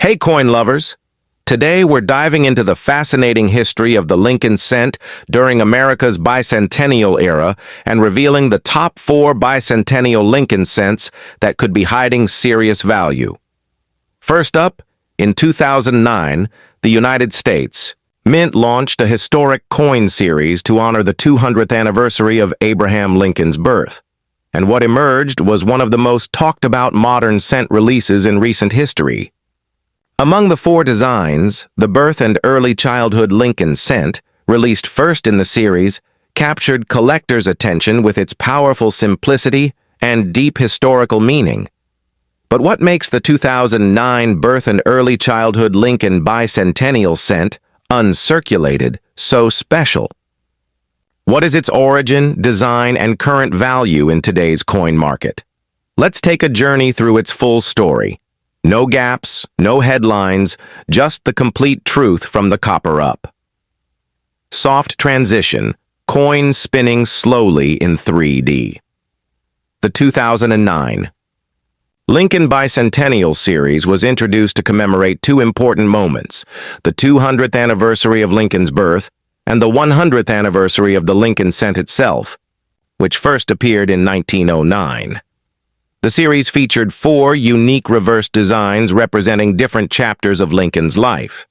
Hey coin lovers! Today we're diving into the fascinating history of the Lincoln cent during America's bicentennial era and revealing the top 4 bicentennial Lincoln cents that could be hiding serious value. First up, in 2009, the United States Mint launched a historic coin series to honor the 200th anniversary of Abraham Lincoln's birth. And what emerged was one of the most talked about modern cent releases in recent history. Among the 4 designs, the birth and early childhood Lincoln cent, released first in the series, captured collectors' attention with its powerful simplicity and deep historical meaning. But what makes the 2009 birth and early childhood Lincoln bicentennial cent, uncirculated, so special? What is its origin, design, and current value in today's coin market? Let's take a journey through its full story. No gaps, no headlines, just the complete truth from the copper up. Soft transition, coin spinning slowly in 3D. The 2009 Lincoln Bicentennial Series was introduced to commemorate 2 important moments, the 200th anniversary of Lincoln's birth and the 100th anniversary of the Lincoln cent itself, which first appeared in 1909. The series featured 4 unique reverse designs representing different chapters of Lincoln's life: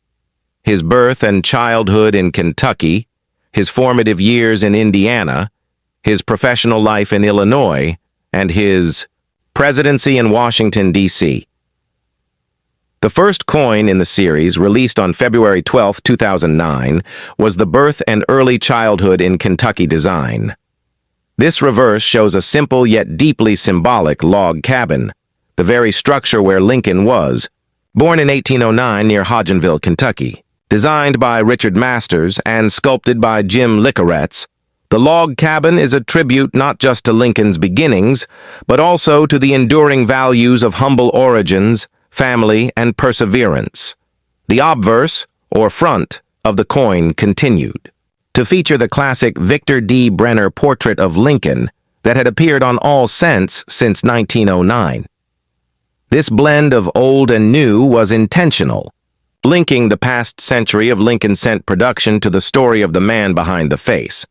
his birth and childhood in Kentucky, his formative years in Indiana, his professional life in Illinois, and his presidency in Washington, D.C. The first coin in the series, released on February 12, 2009, was the birth and early childhood in Kentucky design. This reverse shows a simple yet deeply symbolic log cabin, the very structure where Lincoln was, born in 1809 near Hodgenville, Kentucky. Designed by Richard Masters and sculpted by Jim Licaretz, the log cabin is a tribute not just to Lincoln's beginnings, but also to the enduring values of humble origins, family, and perseverance. The obverse, or front, of the coin continued to feature the classic Victor D. Brenner portrait of Lincoln that had appeared on all cents since 1909. This blend of old and new was intentional, linking the past century of Lincoln cent production to the story of the man behind the face.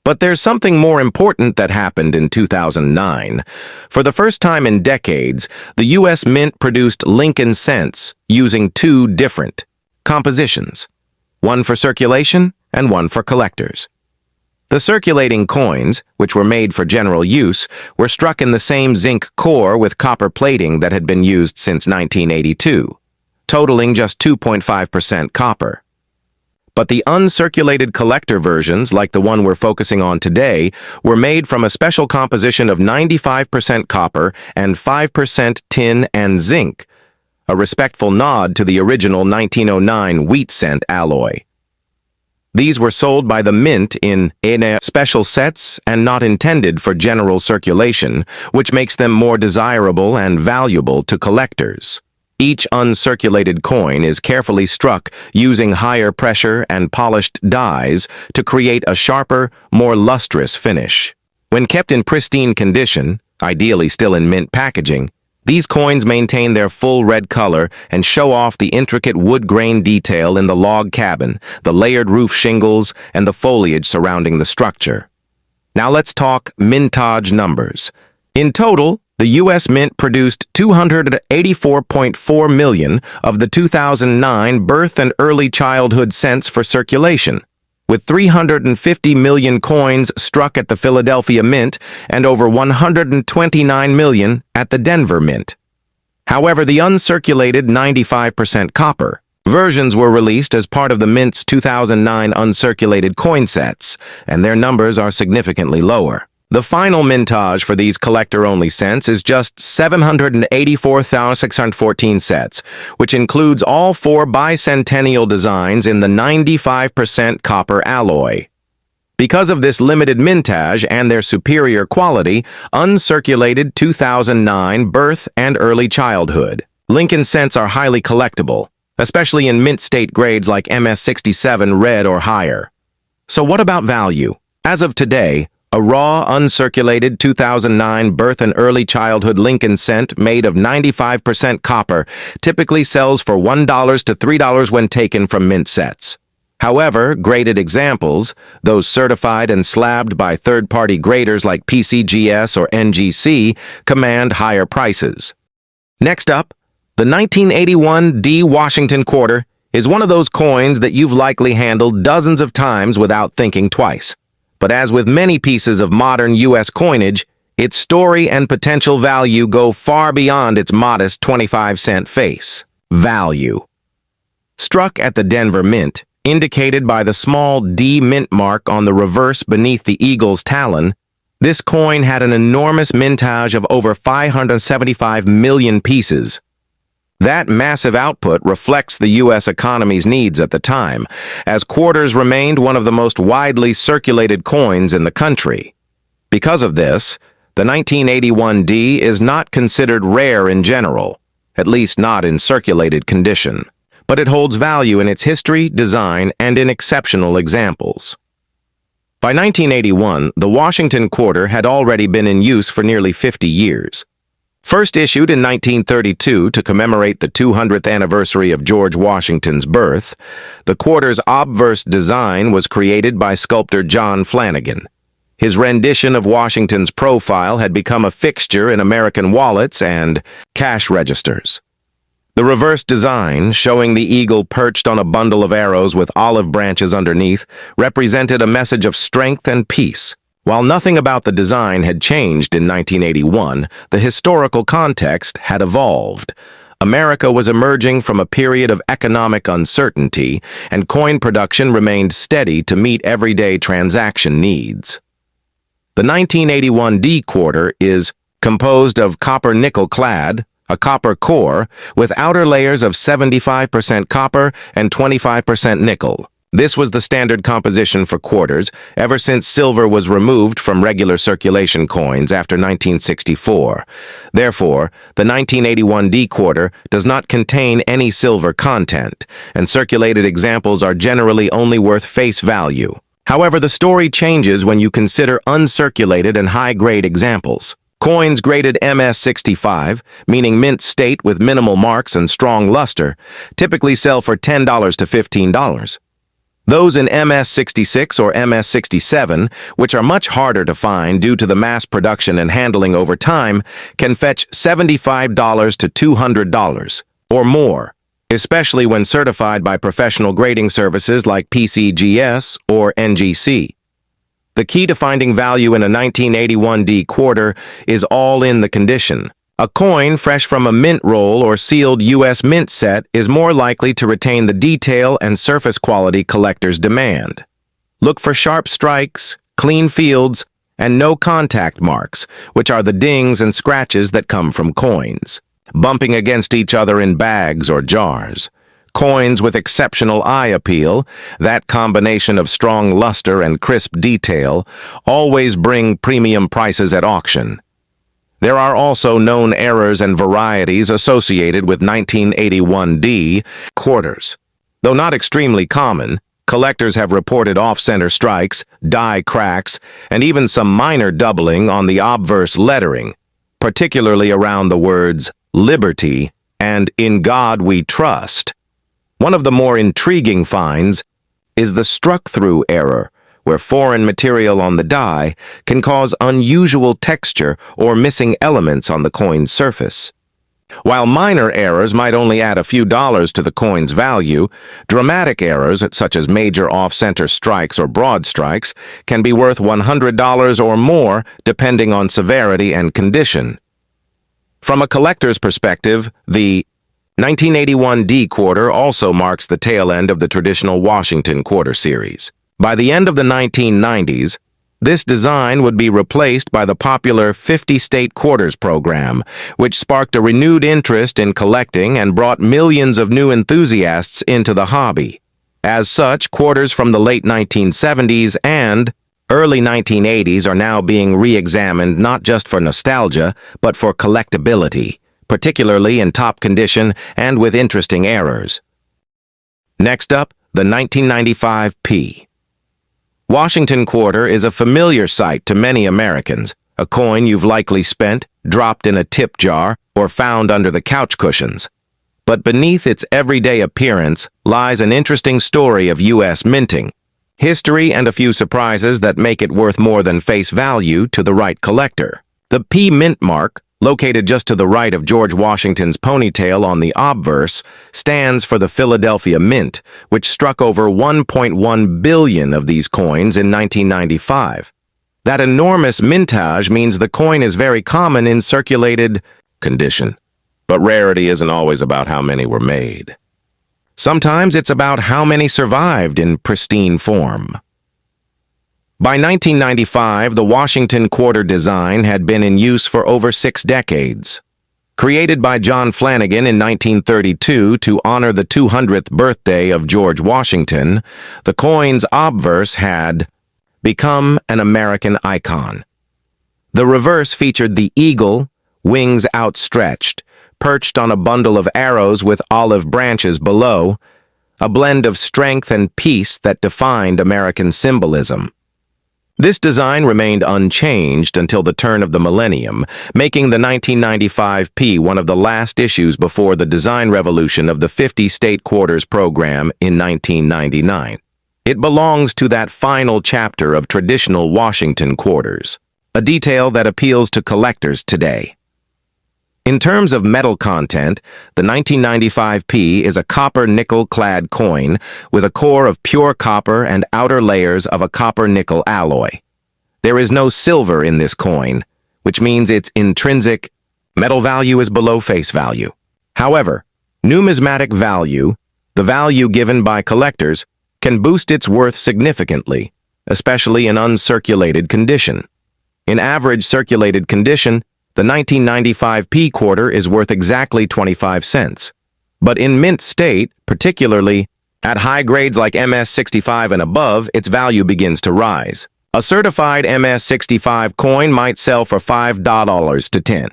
But there's something more important that happened in 2009. For the first time in decades, the U.S. Mint produced Lincoln cents using 2 different compositions, one for circulation and one for collectors. The circulating coins, which were made for general use, were struck in the same zinc core with copper plating that had been used since 1982, totaling just 2.5% copper. But the uncirculated collector versions, like the one we're focusing on today, were made from a special composition of 95% copper and 5% tin and zinc, a respectful nod to the original 1909 wheat cent alloy. These were sold by the Mint in special sets and not intended for general circulation, which makes them more desirable and valuable to collectors. Each uncirculated coin is carefully struck using higher pressure and polished dies to create a sharper, more lustrous finish. When kept in pristine condition, ideally still in mint packaging, these coins maintain their full red color and show off the intricate wood grain detail in the log cabin, the layered roof shingles, and the foliage surrounding the structure. Now let's talk mintage numbers. In total, the U.S. Mint produced 284.4 million of the 2009 birth and early childhood cents for circulation, with 350 million coins struck at the Philadelphia Mint and over 129 million at the Denver Mint. However, the uncirculated 95% copper versions were released as part of the Mint's 2009 uncirculated coin sets, and their numbers are significantly lower. The final mintage for these collector-only cents is just 784,614 sets, which includes all 4 bicentennial designs in the 95% copper alloy. Because of this limited mintage and their superior quality, uncirculated 2009 birth and early childhood Lincoln cents are highly collectible, especially in mint state grades like MS67 red or higher. So what about value? As of today, A raw, uncirculated 2009 birth and early childhood Lincoln cent made of 95% copper typically sells for $1 to $3 when taken from mint sets. However, graded examples, those certified and slabbed by third-party graders like PCGS or NGC, command higher prices. Next up, the 1981 D Washington quarter is one of those coins that you've likely handled dozens of times without thinking twice. But as with many pieces of modern U.S. coinage, its story and potential value go far beyond its modest 25-cent face value. Struck at the Denver Mint, indicated by the small D mint mark on the reverse beneath the eagle's talon, this coin had an enormous mintage of over 575 million pieces. That massive output reflects the U.S. economy's needs at the time, as quarters remained one of the most widely circulated coins in the country. Because of this, the 1981 D is not considered rare in general, at least not in circulated condition, but it holds value in its history, design, and in exceptional examples. By 1981, the Washington quarter had already been in use for nearly 50 years. First issued in 1932 to commemorate the 200th anniversary of George Washington's birth, the quarter's obverse design was created by sculptor John Flanagan. His rendition of Washington's profile had become a fixture in American wallets and cash registers. The reverse design, showing the eagle perched on a bundle of arrows with olive branches underneath, represented a message of strength and peace. While nothing about the design had changed in 1981, the historical context had evolved. America was emerging from a period of economic uncertainty, and coin production remained steady to meet everyday transaction needs. The 1981 D quarter is composed of copper-nickel clad, a copper core, with outer layers of 75% copper and 25% nickel. This was the standard composition for quarters ever since silver was removed from regular circulation coins after 1964. Therefore, the 1981 D quarter does not contain any silver content, and circulated examples are generally only worth face value. However, the story changes when you consider uncirculated and high-grade examples. Coins graded MS65, meaning mint state with minimal marks and strong luster, typically sell for $10 to $15. Those in MS66 or MS67, which are much harder to find due to the mass production and handling over time, can fetch $75 to $200 or more, especially when certified by professional grading services like PCGS or NGC. The key to finding value in a 1981 D quarter is all in the condition. A coin fresh from a mint roll or sealed U.S. mint set is more likely to retain the detail and surface quality collectors demand. Look for sharp strikes, clean fields, and no contact marks, which are the dings and scratches that come from coins, bumping against each other in bags or jars. Coins with exceptional eye appeal, that combination of strong luster and crisp detail, always bring premium prices at auction. There are also known errors and varieties associated with 1981 D quarters. Though not extremely common, collectors have reported off-center strikes, die cracks, and even some minor doubling on the obverse lettering, particularly around the words "Liberty" and "In God We Trust." One of the more intriguing finds is the struck-through error, where foreign material on the die can cause unusual texture or missing elements on the coin's surface. While minor errors might only add a few dollars to the coin's value, dramatic errors, such as major off-center strikes or broad strikes, can be worth $100 or more depending on severity and condition. From a collector's perspective, the 1981 D quarter also marks the tail end of the traditional Washington quarter series. By the end of the 1990s, this design would be replaced by the popular 50-state quarters program, which sparked a renewed interest in collecting and brought millions of new enthusiasts into the hobby. As such, quarters from the late 1970s and early 1980s are now being re-examined not just for nostalgia, but for collectability, particularly in top condition and with interesting errors. Next up, the 1995 P. Washington quarter is a familiar sight to many Americans, a coin you've likely spent, dropped in a tip jar, or found under the couch cushions. But beneath its everyday appearance lies an interesting story of U.S. minting, history and a few surprises that make it worth more than face value to the right collector. The P mint mark, located just to the right of George Washington's ponytail on the obverse, stands for the Philadelphia Mint, which struck over 1.1 billion of these coins in 1995. That enormous mintage means the coin is very common in circulated condition. But rarity isn't always about how many were made. Sometimes it's about how many survived in pristine form. By 1995, the Washington quarter design had been in use for over 6 decades. Created by John Flanagan in 1932 to honor the 200th birthday of George Washington, the coin's obverse had become an American icon. The reverse featured the eagle, wings outstretched, perched on a bundle of arrows with olive branches below, a blend of strength and peace that defined American symbolism. This design remained unchanged until the turn of the millennium, making the 1995 P one of the last issues before the design revolution of the 50-state quarters program in 1999. It belongs to that final chapter of traditional Washington quarters, a detail that appeals to collectors today. In terms of metal content, the 1995 P is a copper-nickel-clad coin with a core of pure copper and outer layers of a copper-nickel alloy. There is no silver in this coin, which means its intrinsic metal value is below face value. However, numismatic value, the value given by collectors, can boost its worth significantly, especially in uncirculated condition. In average circulated condition, the 1995 P quarter is worth exactly 25 cents. But in mint state, particularly at high grades like MS65 and above, its value begins to rise. A certified MS65 coin might sell for $5 to $10.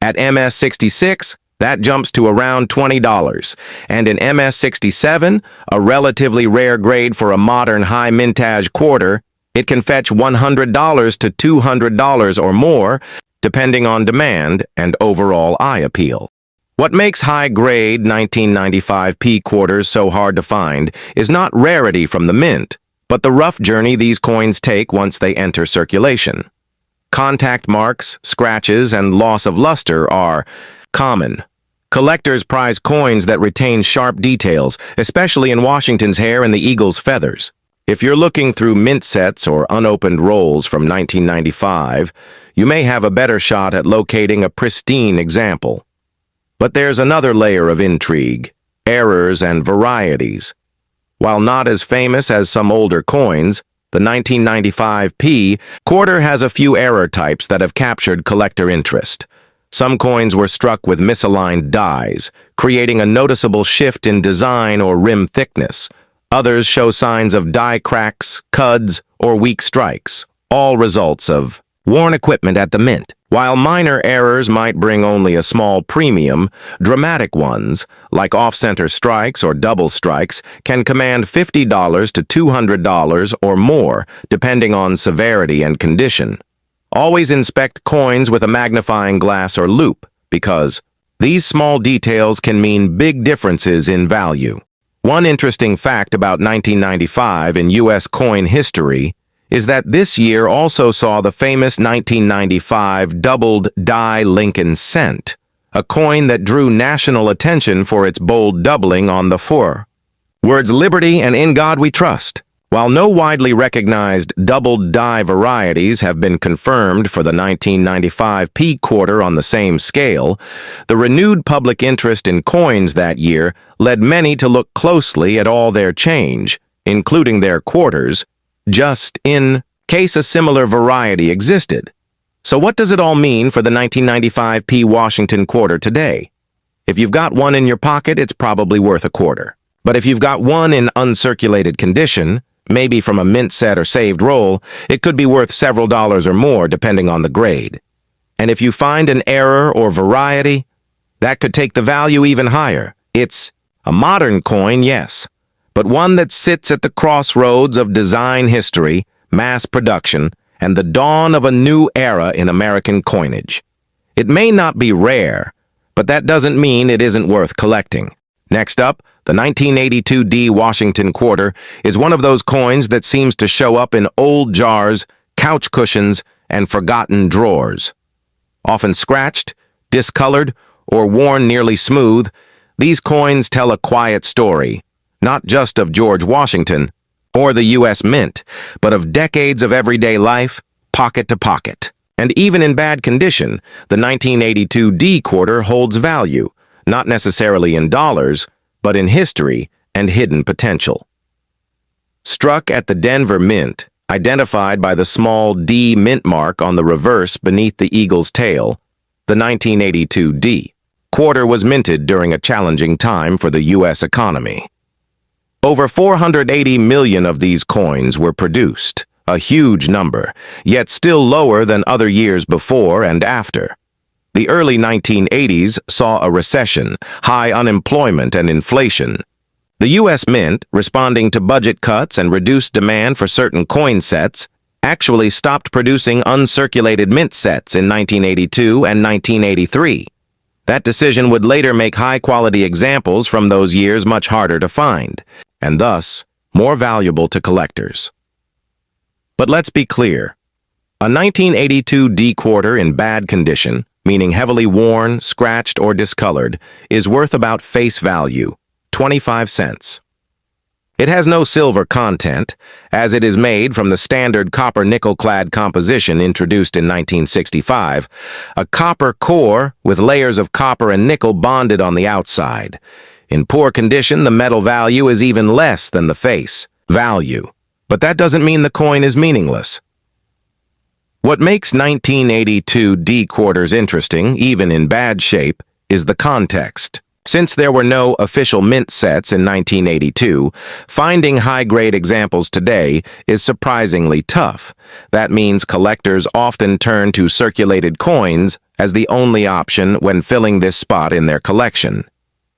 At MS66, that jumps to around $20. And in MS67, a relatively rare grade for a modern high mintage quarter, it can fetch $100 to $200 or more, depending on demand and overall eye appeal. What makes high-grade 1995 P quarters so hard to find is not rarity from the mint, but the rough journey these coins take once they enter circulation. Contact marks, scratches, and loss of luster are common. Collectors prize coins that retain sharp details, especially in Washington's hair and the eagle's feathers. If you're looking through mint sets or unopened rolls from 1995, you may have a better shot at locating a pristine example. But there's another layer of intrigue, errors and varieties. While not as famous as some older coins, the 1995 P quarter has a few error types that have captured collector interest. Some coins were struck with misaligned dies, creating a noticeable shift in design or rim thickness. Others show signs of die cracks, cuds, or weak strikes, all results of worn equipment at the mint. While minor errors might bring only a small premium, dramatic ones, like off-center strikes or double strikes, can command $50 to $200 or more, depending on severity and condition. Always inspect coins with a magnifying glass or loupe, because these small details can mean big differences in value. One interesting fact about 1995 in U.S. coin history is that this year also saw the famous 1995 doubled die Lincoln cent, a coin that drew national attention for its bold doubling on the four words liberty and in God we trust. While no widely recognized doubled die varieties have been confirmed for the 1995 P quarter on the same scale, the renewed public interest in coins that year led many to look closely at all their change, including their quarters, just in case a similar variety existed. So what does it all mean for the 1995 P Washington quarter today? If you've got one in your pocket, it's probably worth a quarter. But if you've got one in uncirculated condition, maybe from a mint set or saved roll, it could be worth several dollars or more depending on the grade. And if you find an error or variety, that could take the value even higher. It's a modern coin, yes, but one that sits at the crossroads of design history mass production, and the dawn of a new era in American coinage. It may not be rare, but that doesn't mean it isn't worth collecting. Next up, the 1982 D Washington quarter is one of those coins that seems to show up in old jars, couch cushions, and forgotten drawers. Often scratched, discolored, or worn nearly smooth, these coins tell a quiet story, not just of George Washington or the U.S. Mint, but of decades of everyday life, pocket to pocket. And even in bad condition, the 1982 D quarter holds value, not necessarily in dollars, but in history and hidden potential. Struck at the Denver Mint, identified by the small D mint mark on the reverse beneath the eagle's tail, the 1982 D quarter was minted during a challenging time for the U.S. economy. Over 480 million of these coins were produced, a huge number, yet still lower than other years before and after. The early 1980s saw a recession, high unemployment, and inflation. The U.S. Mint, responding to budget cuts and reduced demand for certain coin sets, actually stopped producing uncirculated mint sets in 1982 and 1983. That decision would later make high-quality examples from those years much harder to find, and thus more valuable to collectors. But let's be clear. A 1982 D quarter in bad condition, meaning heavily worn, scratched, or discolored, is worth about face value, 25 cents. It has no silver content, as it is made from the standard copper-nickel-clad composition introduced in 1965, a copper core with layers of copper and nickel bonded on the outside. In poor condition, the metal value is even less than the face value, but that doesn't mean the coin is meaningless. What makes 1982 D quarters interesting, even in bad shape, is the context. Since there were no official mint sets in 1982, finding high-grade examples today is surprisingly tough. That means collectors often turn to circulated coins as the only option when filling this spot in their collection.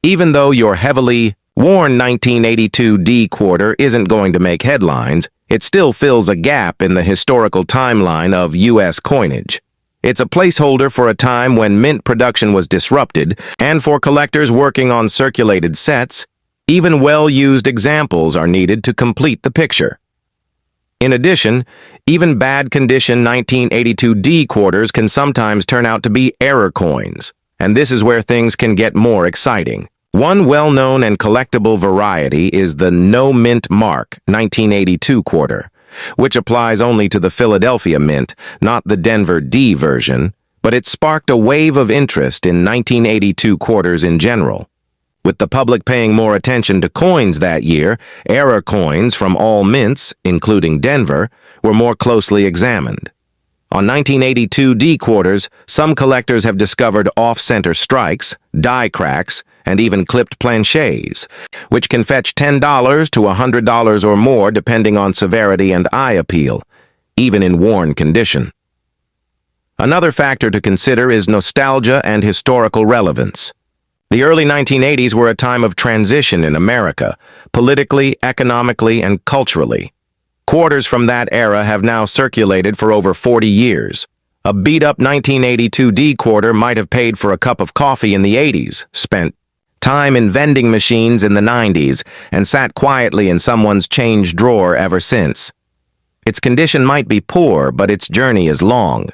Even though your heavily worn 1982 D quarter isn't going to make headlines, it still fills a gap in the historical timeline of U.S. coinage. It's a placeholder for a time when mint production was disrupted, and for collectors working on circulated sets, even well-used examples are needed to complete the picture. In addition, even bad-condition 1982 D quarters can sometimes turn out to be error coins, and this is where things can get more exciting. One well-known and collectible variety is the No Mint Mark 1982 quarter, which applies only to the Philadelphia Mint, not the Denver D version, but it sparked a wave of interest in 1982 quarters in general. With the public paying more attention to coins that year, error coins from all mints, including Denver, were more closely examined. On 1982 D quarters, some collectors have discovered off-center strikes, die cracks, and even clipped planchets, which can fetch $10 to $100 or more depending on severity and eye appeal, even in worn condition. Another factor to consider is nostalgia and historical relevance. The early 1980s were a time of transition in America, politically, economically, and culturally. Quarters from that era have now circulated for over 40 years. A beat-up 1982 D quarter might have paid for a cup of coffee in the 80s, spent time in vending machines in the 90s, and sat quietly in someone's change drawer ever since. Its condition might be poor, but its journey is long.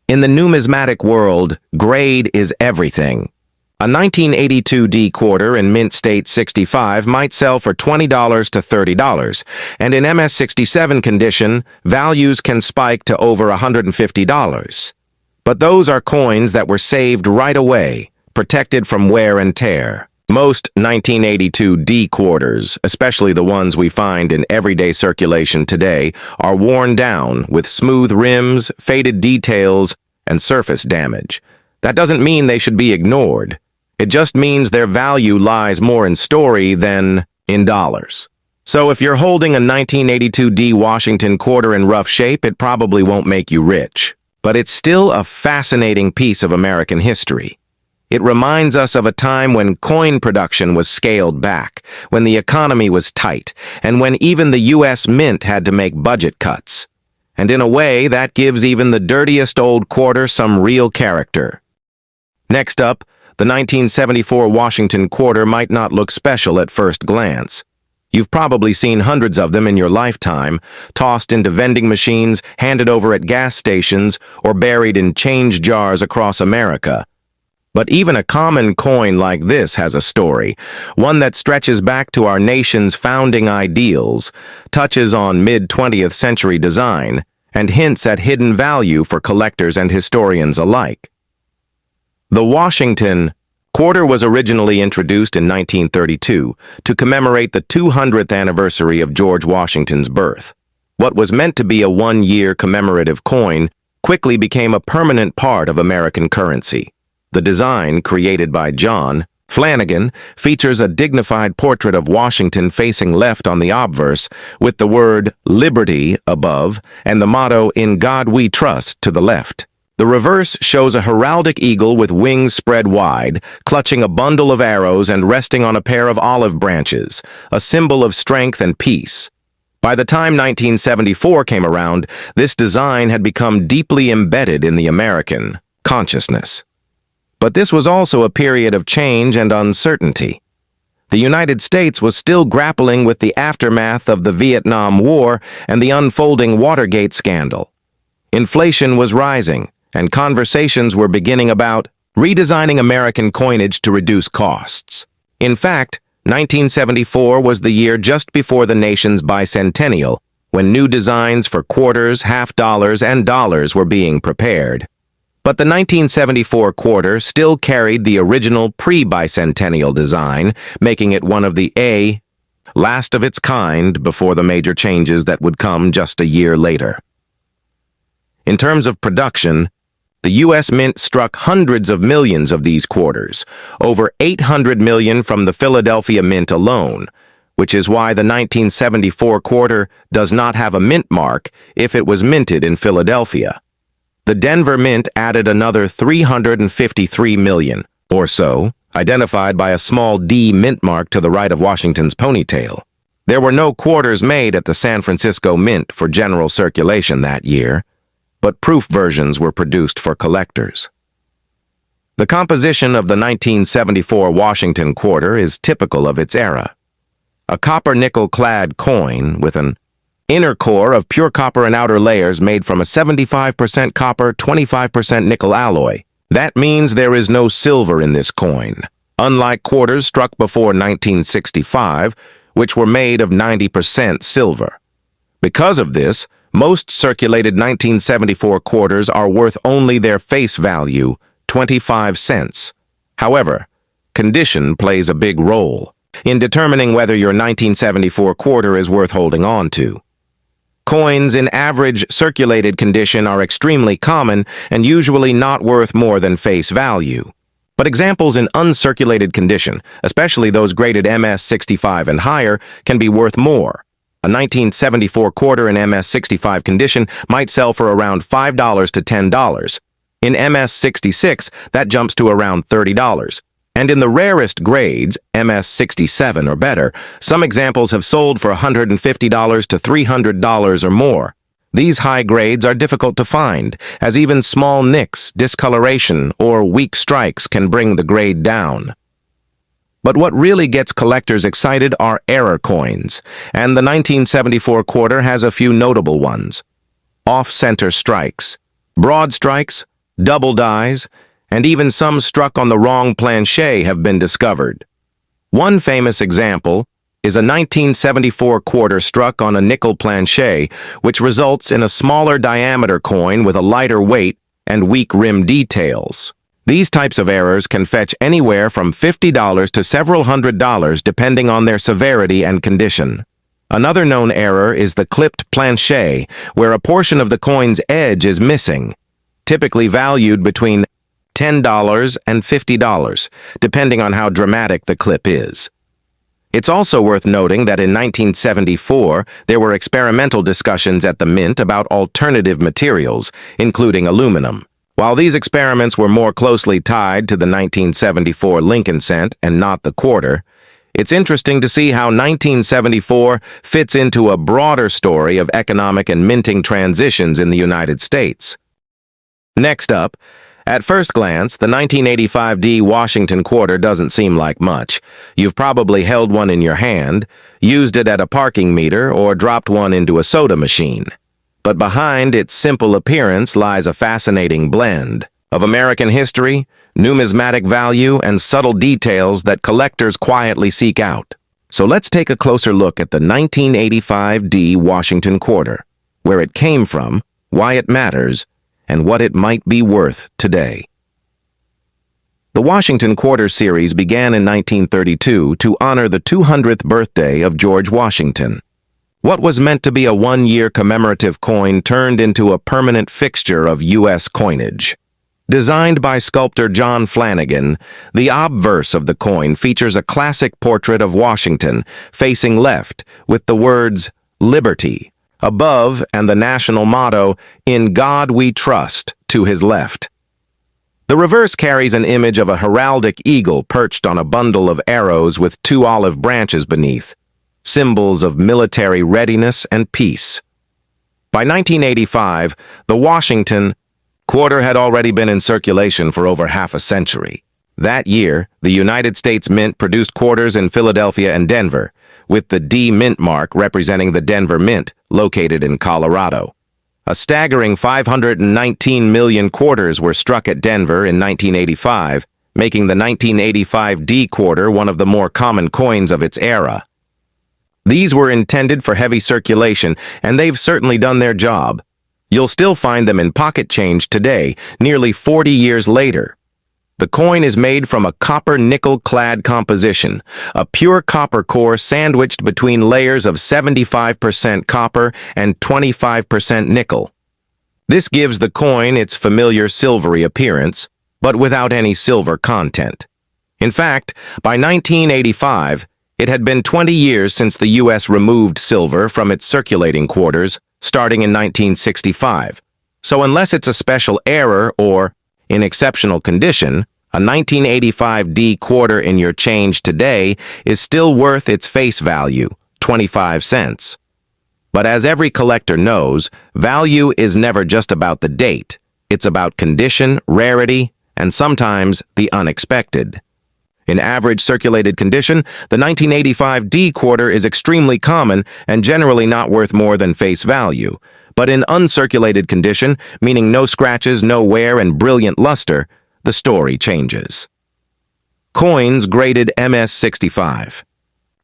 In the numismatic world, grade is everything. A 1982 D quarter in Mint State 65 might sell for $20 to $30, and in MS 67 condition, values can spike to over $150. But those are coins that were saved right away, protected from wear and tear. Most 1982 D quarters, especially the ones we find in everyday circulation today, are worn down with smooth rims, faded details, and surface damage. That doesn't mean they should be ignored. It just means their value lies more in story than in dollars. So if you're holding a 1982 D Washington quarter in rough shape, it probably won't make you rich. But it's still a fascinating piece of American history. It reminds us of a time when coin production was scaled back, when the economy was tight, and when even the U.S. Mint had to make budget cuts. And in a way, that gives even the dirtiest old quarter some real character. Next up, the 1974 Washington quarter might not look special at first glance. You've probably seen hundreds of them in your lifetime, tossed into vending machines, handed over at gas stations, or buried in change jars across America. But even a common coin like this has a story, one that stretches back to our nation's founding ideals, touches on mid-20th century design, and hints at hidden value for collectors and historians alike. The Washington quarter was originally introduced in 1932 to commemorate the 200th anniversary of George Washington's birth. What was meant to be a one-year commemorative coin quickly became a permanent part of American currency. The design, created by John Flanagan, features a dignified portrait of Washington facing left on the obverse, with the word "Liberty" above and the motto "In God We Trust" to the left. The reverse shows a heraldic eagle with wings spread wide, clutching a bundle of arrows and resting on a pair of olive branches, a symbol of strength and peace. By the time 1974 came around, this design had become deeply embedded in the American consciousness. But this was also a period of change and uncertainty. The United States was still grappling with the aftermath of the Vietnam War and the unfolding Watergate scandal. Inflation was rising, and conversations were beginning about redesigning American coinage to reduce costs. In fact, 1974 was the year just before the nation's bicentennial, when new designs for quarters, half dollars, and dollars were being prepared. But the 1974 quarter still carried the original pre-bicentennial design, making it one of the last of its kind before the major changes that would come just a year later. In terms of production, the U.S. Mint struck hundreds of millions of these quarters, over 800 million from the Philadelphia Mint alone, which is why the 1974 quarter does not have a mint mark if it was minted in Philadelphia. The Denver Mint added another 353 million, or so, identified by a small D mint mark to the right of Washington's ponytail. There were no quarters made at the San Francisco Mint for general circulation that year, but proof versions were produced for collectors. The composition of the 1974 Washington quarter is typical of its era. A copper-nickel-clad coin with an inner core of pure copper and outer layers made from a 75% copper, 25% nickel alloy. That means there is no silver in this coin, unlike quarters struck before 1965, which were made of 90% silver. Because of this, most circulated 1974 quarters are worth only their face value, 25 cents. However, condition plays a big role in determining whether your 1974 quarter is worth holding on to. Coins in average circulated condition are extremely common and usually not worth more than face value. But examples in uncirculated condition, especially those graded MS-65 and higher, can be worth more. A 1974 quarter in MS-65 condition might sell for around $5 to $10. In MS-66, that jumps to around $30. And in the rarest grades, MS-67 or better, some examples have sold for $150 to $300 or more. These high grades are difficult to find, as even small nicks, discoloration, or weak strikes can bring the grade down. But what really gets collectors excited are error coins, and the 1974 quarter has a few notable ones. Off-center strikes, broad strikes, double dies, and even some struck on the wrong planchet have been discovered. One famous example is a 1974 quarter struck on a nickel planchet, which results in a smaller diameter coin with a lighter weight and weak rim details. These types of errors can fetch anywhere from $50 to several $100 depending on their severity and condition. Another known error is the clipped planchet, where a portion of the coin's edge is missing, typically valued between $10 and $50, depending on how dramatic the clip is. It's also worth noting that in 1974, there were experimental discussions at the Mint about alternative materials, including aluminum. While these experiments were more closely tied to the 1974 Lincoln cent and not the quarter, it's interesting to see how 1974 fits into a broader story of economic and minting transitions in the United States. Next up, at first glance, the 1985 D Washington quarter doesn't seem like much. You've probably held one in your hand, used it at a parking meter, or dropped one into a soda machine. But behind its simple appearance lies a fascinating blend of American history, numismatic value, and subtle details that collectors quietly seek out. So let's take a closer look at the 1985 D Washington quarter, where it came from, why it matters, and what it might be worth today. The Washington Quarter series began in 1932 to honor the 200th birthday of George Washington. What was meant to be a one-year commemorative coin turned into a permanent fixture of U.S. coinage. Designed by sculptor John Flanagan, the obverse of the coin features a classic portrait of Washington facing left with the words "Liberty" above and the national motto, "In God We Trust," to his left. The reverse carries an image of a heraldic eagle perched on a bundle of arrows with two olive branches beneath, symbols of military readiness and peace. By 1985, the Washington quarter had already been in circulation for over half a century. That year, the United States Mint produced quarters in Philadelphia and Denver, with the D Mint mark representing the Denver Mint, located in Colorado. A staggering 519 million quarters were struck at Denver in 1985, making the 1985 D quarter one of the more common coins of its era. These were intended for heavy circulation, and they've certainly done their job. You'll still find them in pocket change today, nearly 40 years later. The coin is made from a copper-nickel-clad composition, a pure copper core sandwiched between layers of 75% copper and 25% nickel. This gives the coin its familiar silvery appearance, but without any silver content. In fact, by 1985, it had been 20 years since the U.S. removed silver from its circulating quarters, starting in 1965. So unless it's a special error or, in exceptional condition, a 1985 D quarter in your change today is still worth its face value, 25 cents. But as every collector knows, value is never just about the date. It's about condition, rarity, and sometimes the unexpected. In average circulated condition, the 1985 D quarter is extremely common and generally not worth more than face value. But in uncirculated condition, meaning no scratches, no wear, and brilliant luster, the story changes. Coins graded MS-65.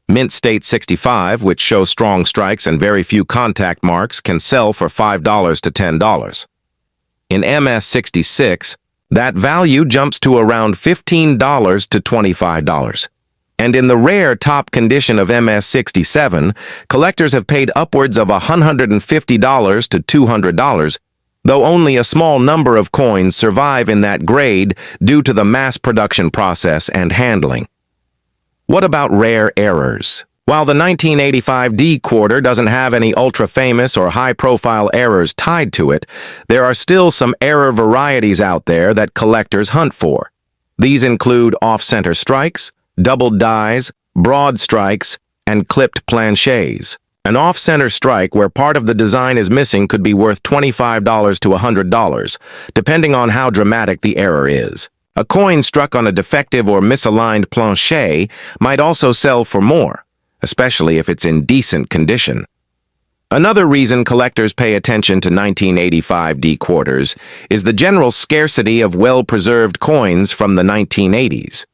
Mint State 65, which show strong strikes and very few contact marks, can sell for $5 to $10. In MS-66, that value jumps to around $15 to $25. And in the rare top condition of MS-67, collectors have paid upwards of $150 to $200, though only a small number of coins survive in that grade due to the mass production process and handling. What about rare errors? While the 1985 D quarter doesn't have any ultra-famous or high-profile errors tied to it, there are still some error varieties out there that collectors hunt for. These include off-center strikes, doubled dies, broad strikes, and clipped planchets. An off-center strike where part of the design is missing could be worth $25 to $100, depending on how dramatic the error is. A coin struck on a defective or misaligned planchet might also sell for more, especially if it's in decent condition. Another reason collectors pay attention to 1985 D quarters is the general scarcity of well-preserved coins from the 1980s.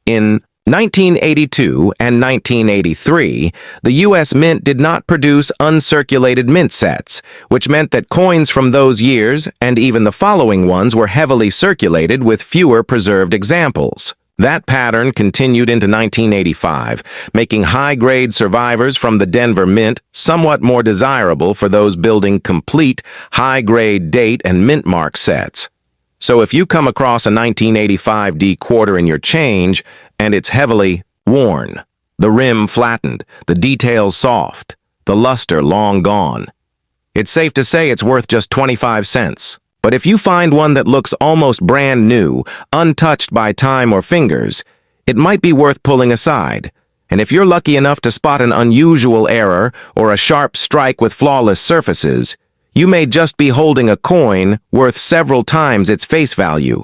In 1982 and 1983, the U.S. Mint did not produce uncirculated mint sets, which meant that coins from those years and even the following ones were heavily circulated with fewer preserved examples. That pattern continued into 1985, making high-grade survivors from the Denver Mint somewhat more desirable for those building complete, high-grade date and mint mark sets. So if you come across a 1985 D quarter in your change, and it's heavily worn, the rim flattened, the details soft, the luster long gone, it's safe to say it's worth just 25 cents. But if you find one that looks almost brand new, untouched by time or fingers, it might be worth pulling aside. And if you're lucky enough to spot an unusual error or a sharp strike with flawless surfaces, you may just be holding a coin worth several times its face value.